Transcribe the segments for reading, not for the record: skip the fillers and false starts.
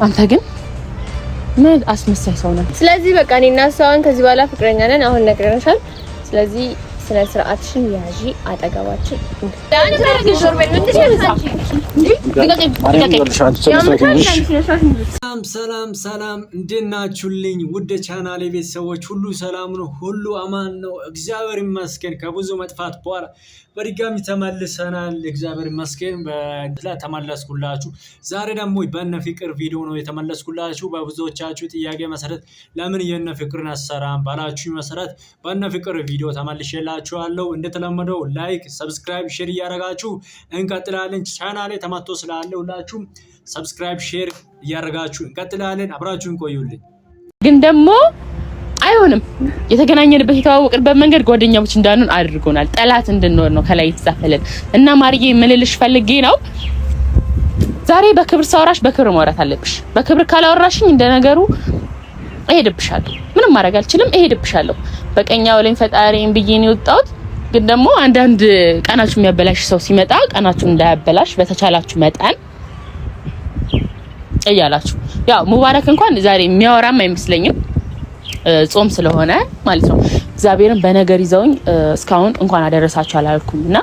አንተ ግን ምን አስመሳይ ሰው ነህ። ስለዚህ በቃ እኔና እሷን ከዚህ በኋላ ፍቅረኛ ነን አሁን ነግረንሻል። ስለዚህ ስነ ስርዓትሽን ያዢ አጠገባችን ሰላም እንድናችሁልኝ ውድ ቻናሌ ቤተሰቦች ሁሉ ሰላም ነው፣ ሁሉ አማን ነው፣ እግዚአብሔር ይመስገን። ከብዙ መጥፋት በኋላ በድጋሚ ተመልሰናል። እግዚአብሔር ይመስገን ተመለስኩላችሁ። ዛሬ ደግሞ በእነ ፍቅር ቪዲዮ ነው የተመለስኩላችሁ። በብዙዎቻችሁ ጥያቄ መሰረት ለምን የእነ ፍቅርን አሰራም ባላችሁ መሰረት በእነ ፍቅር ቪዲዮ ተመልሼላችኋለሁ። እንደተለመደው ላይክ፣ ሰብስክራይብ፣ ሼር እያደረጋችሁ እንቀጥላለን። ቻናሌ ተመቶ ስላለ ሁላችሁም ሰብስክራይብ፣ ሼር እያደረጋችሁ እንቀጥላለን። አብራችሁን ቆዩልኝ። ግን ደግሞ አይሆንም። የተገናኘንበት የተዋወቅንበት መንገድ ጓደኛሞች እንዳንሆን አድርጎናል። ጠላት እንድንሆን ነው ከላይ የተጻፈልን እና ማርዬ ምልልሽ ፈልጌ ነው ዛሬ በክብር ሳወራሽ በክብር ማውራት አለብሽ። በክብር ካላወራሽኝ እንደነገሩ እሄድብሻለሁ። ምንም ማድረግ አልችልም። እሄድብሻለሁ። በቀኛው ላይ ፈጣሪን ብዬ ነው የወጣሁት። ግን ደግሞ አንዳንድ ቀናችሁ የሚያበላሽ ሰው ሲመጣ ቀናችሁ እንዳያበላሽ በተቻላችሁ መጠን እያላችሁ ያው ሙባረክ እንኳን ዛሬ የሚያወራም አይመስለኝም ጾም ስለሆነ ማለት ነው። እግዚአብሔርን በነገር ይዘውኝ እስካሁን እንኳን አደረሳችሁ አላልኩምና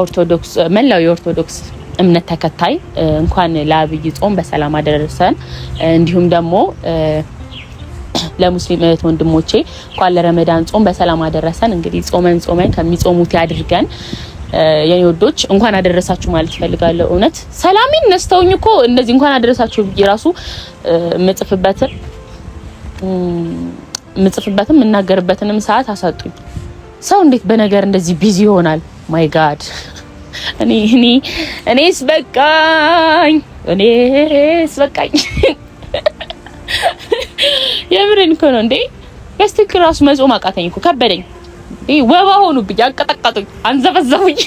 ኦርቶዶክስ መላው የኦርቶዶክስ እምነት ተከታይ እንኳን ለአብይ ጾም በሰላም አደረሰን። እንዲሁም ደግሞ ለሙስሊም እህት ወንድሞቼ እንኳን ለረመዳን ጾም በሰላም አደረሰን። እንግዲህ ጾመን ከሚጾሙት ያድርገን። የኔ ወዶች እንኳን አደረሳችሁ ማለት ፈልጋለሁ። እውነት ሰላሚን ነስተውኝ እኮ እንደዚህ እንኳን አደረሳችሁ ይራሱ ምጽፍበትም እናገርበትንም ሰዓት አሳጡኝ። ሰው እንዴት በነገር እንደዚህ ቢዚ ይሆናል? ማይ ጋድ እኔስ በቃኝ። የምሬን እኮ ነው እንዴ። በስትክክል ራሱ መጾም አቃተኝ እኮ ከበደኝ። ወባ ሆኑብኝ፣ አቀጠቀጡኝ፣ አንዘፈዘፉኝ።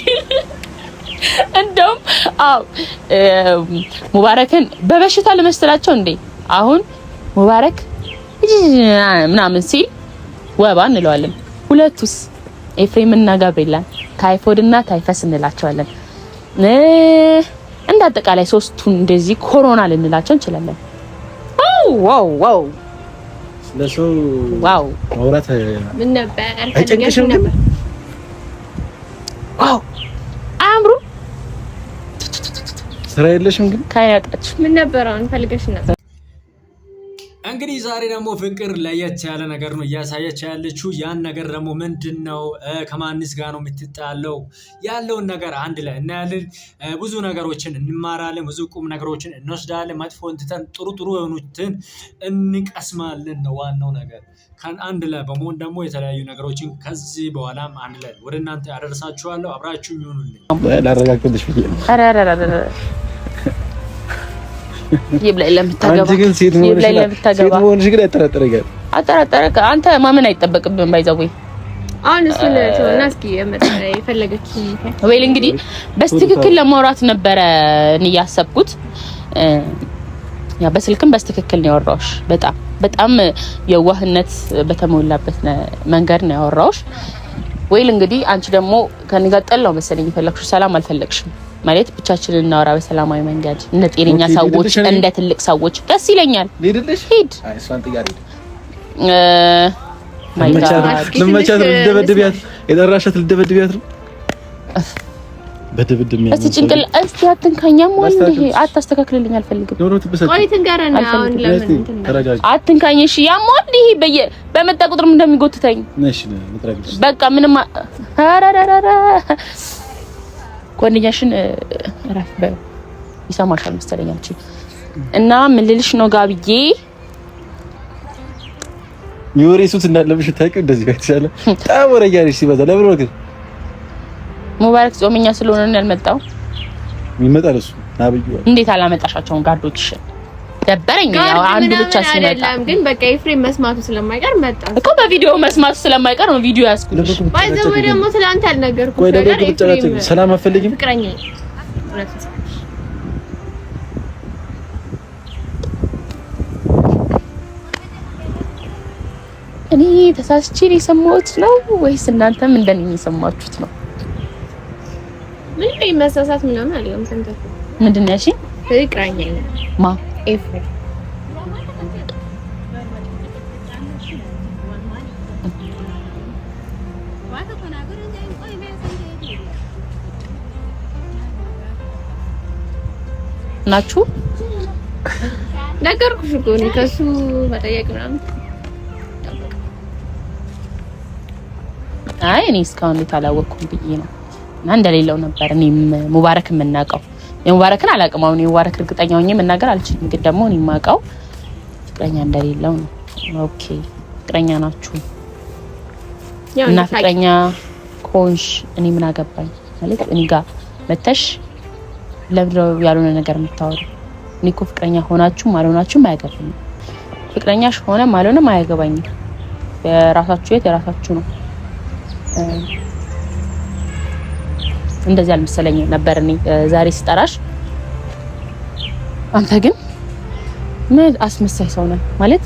እንደውም ሙባረክን በበሽታ ለመስላቸው እንዴ አሁን ሙባረክ ምናምን ሲል ወባ እንለዋለን። ሁለቱስ ኤፍሬም እና ጋብሪኤላን ታይፎይድ እና ታይፈስ እንላቸዋለን። እንደ አጠቃላይ ሶስቱን እንደዚህ ኮሮና ልንላቸው እንችላለን። ዋው ለሹ ማውራት ምን ነበር አይጨንቅሽም? ነበር አምሩ ስራ የለሽም ግን ካያጣች ምን ነበር አሁን ፈልገሽ ነበር። እንግዲህ ዛሬ ደግሞ ፍቅር ለየት ያለ ነገር ነው እያሳየች ያለችው። ያን ነገር ደግሞ ምንድነው? ከማንስ ጋር ነው የምትጣለው? ያለውን ነገር አንድ ላይ እናያለን። ብዙ ነገሮችን እንማራለን፣ ብዙ ቁም ነገሮችን እንወስዳለን። መጥፎን ትተን ጥሩ የሆኑትን እንቀስማለን ነው ዋናው ነገር። አንድ ላይ በመሆን ደግሞ የተለያዩ ነገሮችን ከዚህ በኋላም አንድ ላይ ወደ እናንተ ያደርሳችኋለሁ። አብራችሁኝ ይሁኑልኝ። ላረጋግጥልሽ ብዬ ነው። ይብላይ ለምታገባ አንቺ ግን ሴት መሆንሽ ግን ያጠራጥረኛል። አጠራጠረክ አንተ ማመን አይጠበቅብህም። ባይዘው አሁን እሱ ለተወና እስኪ የፈለገች ወይል እንግዲህ በስትክክል ለማውራት ነበረ ያሰብኩት። ያ በስልክም በስትክክል ነው ያወራውሽ። በጣም የዋህነት በተሞላበት መንገድ ነው ያወራውሽ። ወይል እንግዲህ አንቺ ደግሞ ከኔ ጋር ጠላው መሰለኝ የፈለግሽው ሰላም አልፈለግሽም ማለት ብቻችንን እናወራ በሰላማዊ መንገድ እንደ ጤነኛ ሰዎች እንደ ትልቅ ሰዎች ደስ ይለኛል። ሂድ አይ እሷን ጥያቄ ለምቻት ልደበድቢያት የጠራሻት ልደበድቢያት ነው በድብድብ የሚያምር እስቲ ጭንቅል እስቲ አትንካኛም ወይ ይሄ አታስተካክልልኝ አልፈልግም። ቆይ ትንገረና አሁን ለምን እንትን አትንካኝ። እሺ ያሟል ይሄ በመጣ ቁጥር እንደሚጎትተኝ እሺ ልትረግልሽ በቃ ምንም አራራራ ጓደኛሽን እረፍ በይው ይሰማሻል መሰለኝ አንቺ እና ምን ልልሽ ነው ጋብዬ ዩሪሱት እንዳለብሽ ታውቂው እንደዚህ ከተሻለ ታወራያለሽ ሲበዛ ለምን ወገን ሙባረክ ጾመኛ ስለሆነ ነው ያልመጣው። ይመጣል እሱ አብዩ እንዴት አላመጣሻቸውን ጋርዶችሽ ደበረኝ። ያው አንዱ ብቻ ሲመጣ ግን በቃ ኤፍሬም መስማቱ ስለማይቀር መጣ እኮ በቪዲዮ መስማቱ ስለማይቀር ነው ቪዲዮ ያስኩልሽ። ባይዘው ደግሞ ትላንት ያልነገርኩሽ ነገር ኤፍሬም ሰላም አፈልግም ፍቅረኛ እኔ ተሳስቼ የሰማሁት ነው ወይስ እናንተም እንደኔ የሰማችሁት ነው? ምን ይመሳሳት ምናምን አለም ሰንተ ምንድን ነው? እሺ ፍቅረኛዬ ማ ኤፍሬም ናችሁ? ነገርኩሽ እኮ እኔ ከሱ መጠየቅ ምናምን። አይ እኔ እስካሁን አላወቅኩም ብዬ ነው እና እንደሌለው ነበር እኔም ሙባረክ የምናውቀው። የሙባረክን አላውቅም። አሁን የሙባረክ እርግጠኛ ሆኜ መናገር አልችልም፣ ግን ደግሞ እኔ የማውቀው ፍቅረኛ እንደሌለው ነው። ኦኬ ፍቅረኛ ናችሁ እና ፍቅረኛ ኮንሽ እኔ ምን አገባኝ ማለት እኔ ጋር መተሽ ለብለው ያልሆነ ነገር የምታወሩ። እኔ እኮ ፍቅረኛ ሆናችሁም አልሆናችሁም አያገባኝም። ፍቅረኛሽ ሆነም አልሆነም አያገባኝም። የራሳችሁ የት የራሳችሁ ነው። እንደዚህ አልመሰለኝም ነበር እኔ ዛሬ ስጠራሽ። አንተ ግን ምን አስመሳይ ሰው ነህ ማለት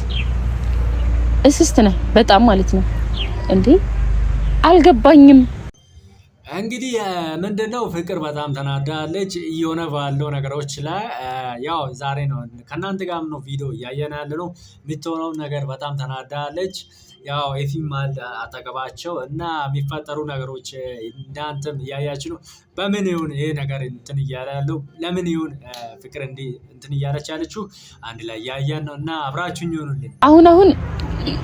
እስስት ነህ በጣም ማለት ነው እንዴ? አልገባኝም። እንግዲህ ምንድነው ፍቅር በጣም ተናዳለች እየሆነ ባለው ነገሮች ላይ ያው ዛሬ ነው ከእናንተ ጋር ነው ቪዲዮ እያየን ያለ ነው። የምትሆነው ነገር በጣም ተናዳለች። ያው ኤፊም አጠገባቸው እና የሚፈጠሩ ነገሮች እንዳንተም እያያችሁ ነው። በምን ይሁን ይሄ ነገር እንትን እያለ ያለው ለምን ይሁን ፍቅር እንዲህ እንትን እያለች ያለችው አንድ ላይ እያያን ነው እና አብራችሁኝ ይሁኑልኝ። አሁን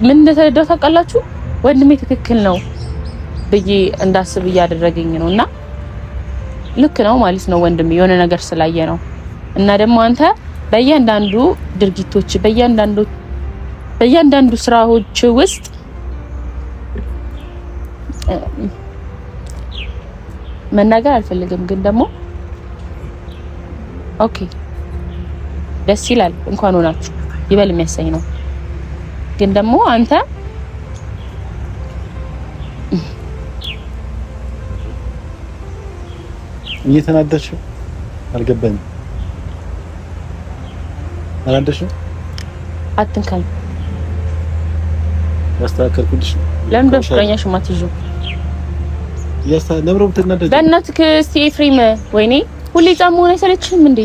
ምን እንደተረዳሁ ታውቃላችሁ? ወንድሜ ትክክል ነው ብዬ እንዳስብ እያደረገኝ ነው እና ልክ ነው ማለት ነው ወንድሜ የሆነ ነገር ስላየ ነው። እና ደግሞ አንተ በእያንዳንዱ ድርጊቶች በእያንዳንዱ ስራዎች ውስጥ መናገር አልፈልግም፣ ግን ደግሞ ኦኬ ደስ ይላል እንኳን ሆናችሁ ይበል የሚያሰኝ ነው። ግን ደግሞ አንተ እየተናደድሽ አልገባኝም። አላደሽም? አትንካኝ። ያስተካከልኩልሽ ለምን ፍቅረኛሽ ማትይዙ? ለምሮ ብትናደድ በእናትህ እስቲ ኤፍሬም፣ ወይኔ ሁሌ ጻም ሆነ አይሰለችም እንዴ?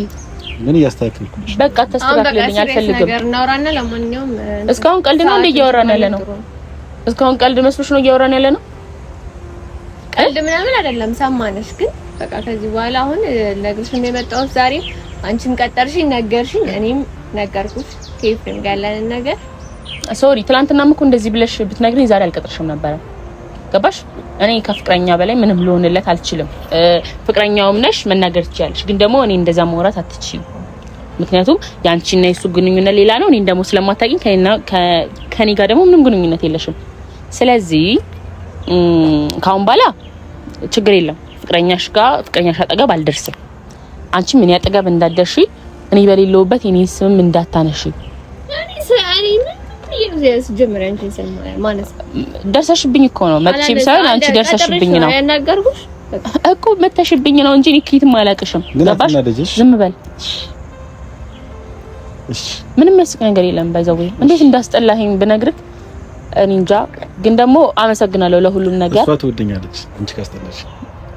ምን እያስተካከልኩልሽ? በቃ ተስተካክልልኝ አልፈልግም። ነገር እናወራና ለማንኛውም እስካሁን ቀልድ ነው እንደ እያወራን ያለ ነው። እስካሁን ቀልድ መስሎሽ ነው እያወራን ያለ ነው? ቀልድ ምናምን አይደለም፣ ሰማነሽ። ግን በቃ ከዚህ በኋላ አሁን ለግልሽ ነው የመጣሁት። ዛሬ አንቺም ቀጠርሽኝ፣ ነገርሽኝ፣ እኔም ነገርኩሽ ከኤፍሬም ጋር ያለንን ነገር። ሶሪ ትናንትናም እኮ እንደዚህ ብለሽ ብትነግሪኝ ዛሬ አልቀጥርሽም ነበረ። ገባሽ? እኔ ከፍቅረኛ በላይ ምንም ልሆንለት አልችልም። ፍቅረኛውም ነሽ መናገር ትችያለሽ፣ ግን ደግሞ እኔ እንደዛ ማውራት አትችይም። ምክንያቱም ያንቺና የሱ ግንኙነት ሌላ ነው። እኔን ደግሞ ስለማታውቂኝ ከኔ ጋር ደግሞ ምንም ግንኙነት የለሽም። ስለዚህ ካሁን በኋላ ችግር የለም። ፍቅረኛሽ አጠገብ አልደርስም። አንቺ ምን ያጠገብ እንዳደርሺ እኔ በሌለውበት የኔ ስም እንዳታነሺ። ደርሰሽብኝ እኮ ነው መጥቼም ሳይሆን አንቺ ደርሰሽብኝ ነው ያናገርኩሽ እኮ መተሽብኝ ነው እንጂ እኔ ከየትም አላቅሽም። ገባሽ? ዝም በል እሺ። ምንም ያስቅ ነገር የለም። ባይዘው እንዴት እንዳስጠላኸኝ ብነግርህ እኔ እንጃ። ግን ደግሞ አመሰግናለሁ ለሁሉም ነገር። እሷ ትወደኛለች እንጂ ካስጠላሽ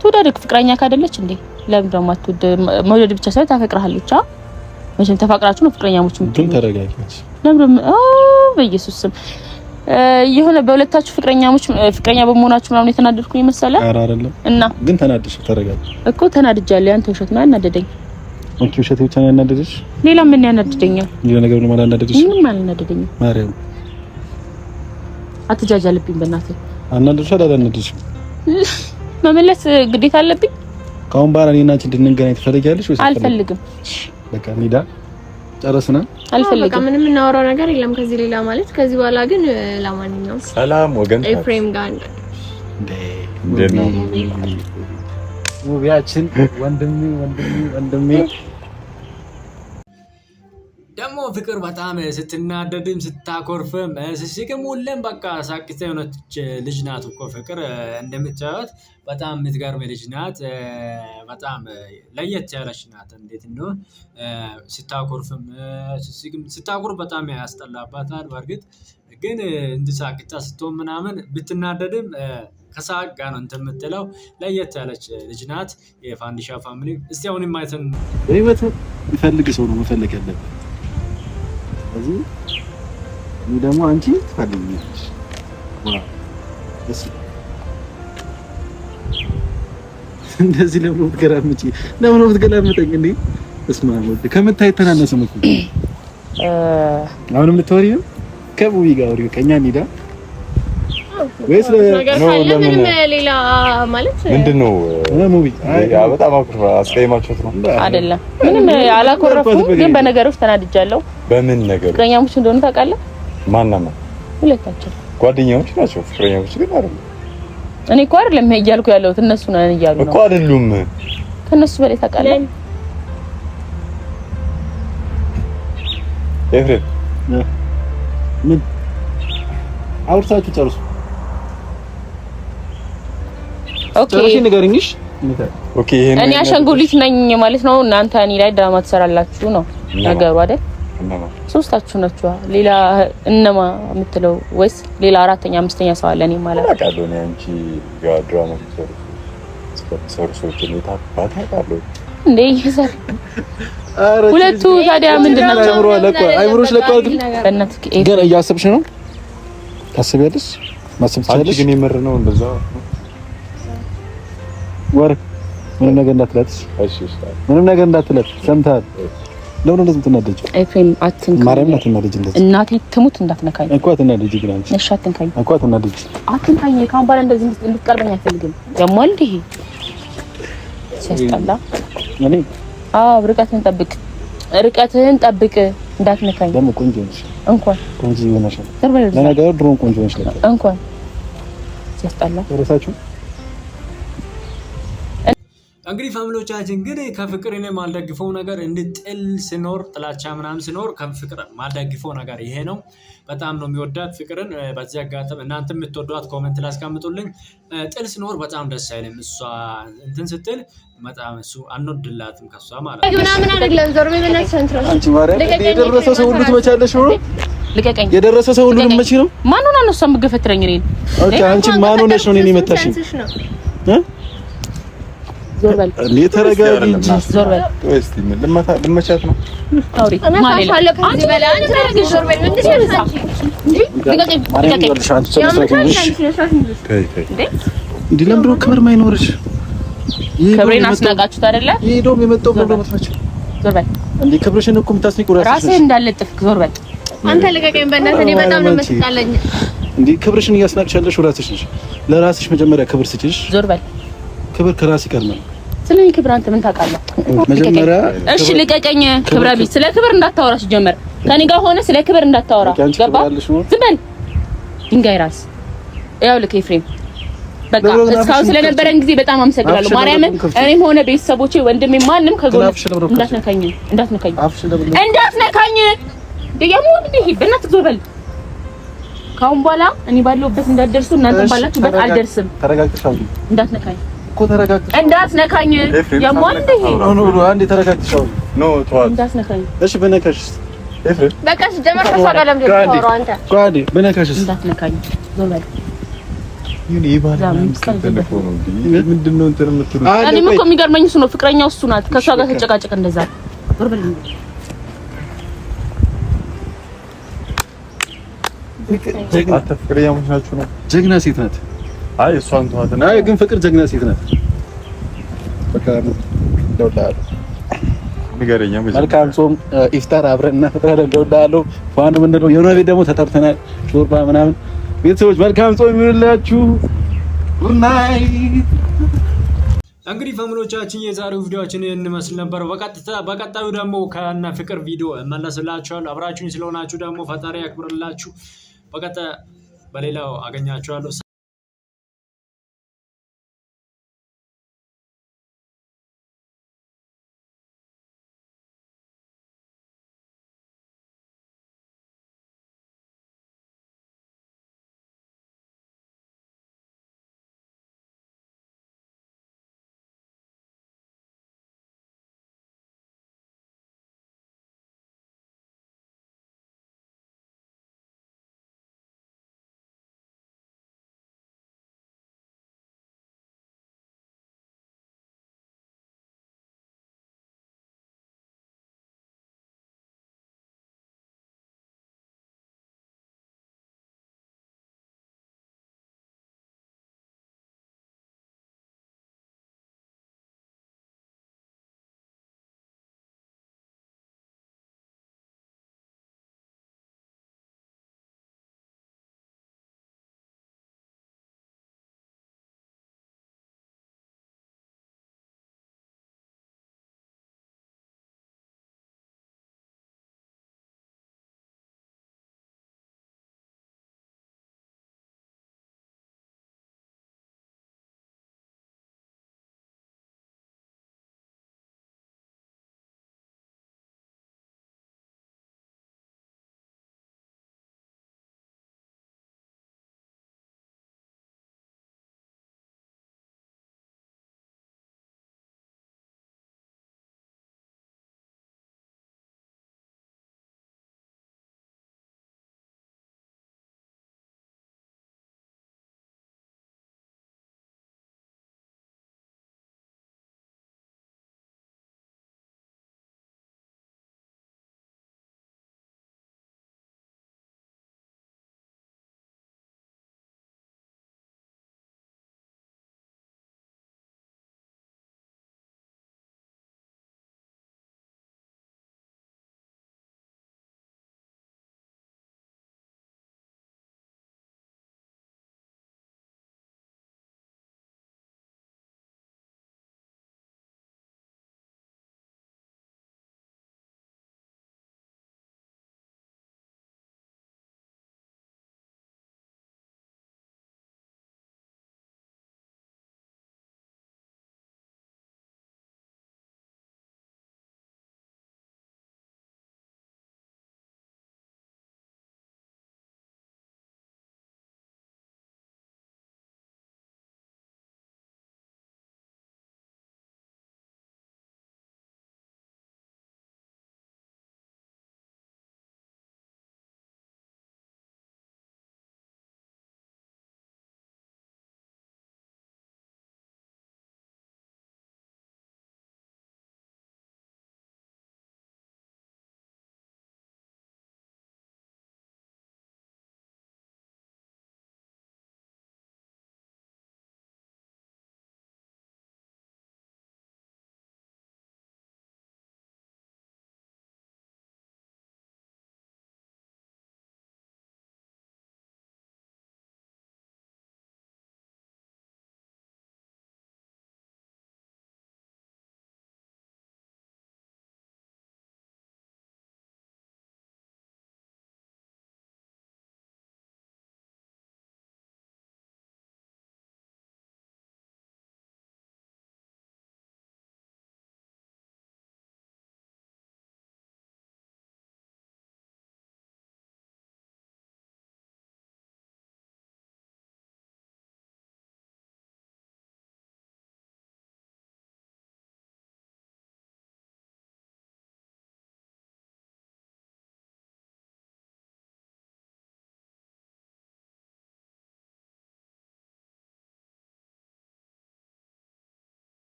ትወደድክ ፍቅረኛ ካደለች እንዴ? ለምን ደግሞ አትወድ? መውደድ ብቻ ሳይሆን ታፈቅራለች። መቼም ተፋቅራችሁ ነው ፍቅረኛሞች የምትሆኑ። ተረጋጊ። ለምን በኢየሱስ ስም የሆነ በሁለታችሁ ፍቅረኛ በመሆናችሁ ምናምን የተናደድኩኝ መሰለ? ኧረ አይደለም። እና ግን ተናደድሽ። ተረጋጊ እኮ። ተናድጃለሁ። ያንተ ውሸት ነው ያናደደኝ። ኦኬ፣ ውሸት ብቻ ነው ያናደደሽ? ሌላ ምን ያናደደኛል? ሌላ ነገር ነው ያናደደሽ? ምንም አልናደደኝም። ማርያም አትጃጃልብኝ በእናትህ። አናደድሽ አላናደድሽም? መመለስ ግዴታ አለብኝ። ካሁን በኋላ እኔና አንቺ እንድንገናኝ ትፈልጊያለሽ ወይስ? አልፈልግም። በቃ ኒዳ ጨረስና አልፈልግም። በቃ ምንም እናወራው ነገር የለም ከዚህ ሌላ ማለት። ከዚህ በኋላ ግን ለማንኛውም ሰላም ወገን ኤፍሬም ጋር ውቢያችን ወንድሜ ደግሞ ፍቅር በጣም ስትናደድም ስታኮርፍም ስስቅም ሁሌም በቃ ሳቂታ የሆነች ልጅ ናት እኮ ፍቅር። እንደምታዩት በጣም የምትገርም ልጅ ናት። በጣም ለየት ያለች ናት። እንዴት ነው ስታኮርፍም ስታኮርፍ በጣም ያስጠላባታል። በእርግጥ ግን እንድሳቂታ ስትሆን ምናምን ብትናደድም ከሳቅ ጋር ነው እንትን የምትለው ለየት ያለች ልጅ ናት። የፋንዲሻ ፋሚሊ እስቲ አሁን ማየትን በህይወት ይፈልግ ሰው ነው መፈለግ ያለበት። ስለዚህ እኔ ደግሞ አንቺ ትፈልጊኛለሽ። እንደዚህ ለምን ትገራምጪ? ለምን ትገላምጠኝ እንዴ? እስማ ወደ ከምታይ ተናነሰም እኮ አሁንም ልትወሪ ነው ከቡቢ ጋር ወሪ ከኛ ኒዳ ወይስ ለምን ሌላ ማለት ምንድነው? ሙቢ ያ በጣም አስቀይማችሁት ነው አይደለም? ምንም አላኮረፍኩም፣ ግን በነገሮች ተናድጃለሁ። በምን ነገር? ፍቅረኛሞች እንደሆነ ታውቃለህ? ማንናማ? ሁለታችን ጓደኛሞች ናቸው። ፍቅረኛሞች ግን አይደለም። እኔ እኮ አይደለም እያልኩ ያለሁት እነሱ ነን እያሉ ነው እኮ አይደሉም። ከነሱ በላይ ታውቃለህ? ኤፍሬም ምን አውርታችሁ ጨርሱ። ኦኬ ንገሪኝሽ። ኦኬ እኔ አሻንጉሊት ነኝ ማለት ነው። እናንተ እኔ ላይ ድራማ ትሰራላችሁ ነው ነገሩ አይደል? ሶስታችሁ ናችሁ። ሌላ እነማ የምትለው ወይስ ሌላ አራተኛ አምስተኛ ሰው አለ? እኔ ማለት አውቃለሁ። እኔ አንቺ ጋር ድራማ ሰዎች ነው ታውቃለህ እንዴ? ይሰር ሁለቱ ታዲያ ምንድነው? አይምሮሽ ለቋል። ግን በእናትህ ግን እያሰብሽ ነው? ታስቢያለሽ? ማሰብ ትችላለሽ? ግን የምር ነው እንደዛ ወር ምንም ነገር እንዳትላት። እሺ ምንም ነገር እንዳትላት። ሰምተሃል? ለምን እንደዚህ የምትናደጂው? ኤፍሬም አትንካኝ። ማርያም አትናደጂ። እንደዚህ እናቴ ትሙት እንዳትነካኝ እኮ አትናደጂ። ግን አንቺ እሺ አትንካኝ እኮ አትናደጂ። አትንካኝ። ካሁን በኋላ እንደዚህ እንድትቀርበኝ አልፈልግም። ያሟል እንዴ ሲያስጠላ። እኔ ርቀትህን ጠብቅ፣ ርቀትህን ጠብቅ። እንዳትነካኝ። ደግሞ ቆንጆ ነሽ። እንኳን ቆንጆ ሆነሽ ለነገሩ ድሮን ቆንጆ ነሽ። እንኳን ሲያስጠላ ወረሳችሁ። እንግዲህ ፋሚሊዎቻችን ግን ከፍቅር እኔ ማልደግፈው ነገር እንድጥል ሲኖር ጥላቻ ምናምን ሲኖር ከፍቅር ማልደግፈው ነገር ይሄ ነው። በጣም ነው የሚወዳት ፍቅርን። በዚህ አጋጣሚ እናንተ የምትወዷት ኮሜንት ላይ አስቀምጡልኝ። ጥል ሲኖር በጣም ደስ አይልም። እሷ እንትን ስትል በጣም እሱ አንወድላትም ከሷ ማለት ነው። ምናምን አይደለም። ዞር በመናት ሰንትሮ አንቺ ማርያም የደረሰ ሰው ሁሉ ትመቻለሽ ነው። ልቀቀኝ። የደረሰ ሰው ሁሉ ትመጪ ነው። ማን ሆነ ነው እሷ የምትገፈትረኝ እኔን? ኦኬ አንቺ ማን ሆነሽ ነው እኔን የመታሽኝ? ዞር በል እንዴ! ተረጋጊ እንጂ ዞር በል። ወይስ ልመቻት ነው? አውሪ ማለት ነው። አንቺ በላ አንቺ ተረጋጊ። ዞር በል ምን ትሸርሳች? ልቀቀኝ። እንዴ ለምንድን ነው ክብር ማይኖርሽ? ክብሬን አስናቃችሁት አይደለ? ይሄዶም የመጣው ብሎ መጥፋች። ዞር በል እንዴ! ክብርሽን እኮ የምታስኒቁ ራስህ እንዳለጥፍ። ዞር በል አንተ ልቀቀኝ በእናትህ። እኔ በጣም ነው የምትጣለኝ። እንዴ ክብርሽን እያስናቅሽ ያለሽ ራስሽ ነሽ። ለራስሽ መጀመሪያ ክብር ስጪሽ። ዞር በል። ክብር ከራስ ይቀርማል። ስለዚህ ክብር አንተ ምን ታውቃለህ? መጀመሪያ እሺ ልቀቀኝ። ክብረ ቢስ ስለ ክብር እንዳታወራ ሲጀመር ከኔ ጋር ሆነ ስለ ክብር እንዳታወራ ገባ? ዝም በል ድንጋይ ራስ። ያው ልክ ኤፍሬም በቃ እስካሁን ስለነበረን ጊዜ በጣም አመሰግናለሁ። ማርያምን እኔም ሆነ ቤተሰቦቼ ወንድሜ ማንም ከጎን እንዳትነካኝ ደያሙ እንዴ በእናትህ ዞር በል። ካሁን በኋላ እኔ ባለሁበት እንዳትደርሱ እናንተ ባላችሁበት አልደርስም። ተረጋግተሻል? እንዳትነካኝ እኮ ተረጋግተሽ እንዳትነካኝ። ያሟል እንዴ ኖ አንዴ ተረጋግተሻል? ኖ ተዋት። እንዳትነካኝ። እሺ በነካሽ ኤፍሬም በቃ ሲጀመር ተሳጋለም ደርሶ አንተ ጓዴ በነካሽ እንዳትነካኝ። ዞር በል። ይሄ ይባላል ቴሌፎን እንዴ ምንድነው እንትን የምትሉት? እኔም እኮ የሚገርመኝ እሱ ነው። ፍቅረኛው እሱ ናት። ከሷ ጋር ተጨቃጨቀ እንደዛ። ዞር በል። ፍቅረኛሞች ናችሁ ነው? ጀግና ሴት ናት። አይ እሷን ተዋትና። አይ ግን ፍቅር ጀግና ሴት ናት። በቃ ደውላለሁ። ንገረኛ። መልካም ጾም ኢፍጣር አብረን እናፈጥራለን። ደውላለሁ። ፋን ምንድነው የሆነ ቤት ደግሞ ተጠርተናል። ሾርባ ምናምን። ቤተሰቦች መልካም ጾም ይሁንላችሁ። ጉድ ናይት። እንግዲህ ፋሚሊዎቻችን የዛሬው ቪዲዮአችን እንመስል ነበር። በቀጣዩ ደግሞ ከእነ ፍቅር ቪዲዮ እመለስላችኋለሁ። አብራችሁኝ ስለሆናችሁ ደግሞ ፈጣሪ ያክብርላችሁ። በቀጣይ በሌላው አገኛችኋለሁ።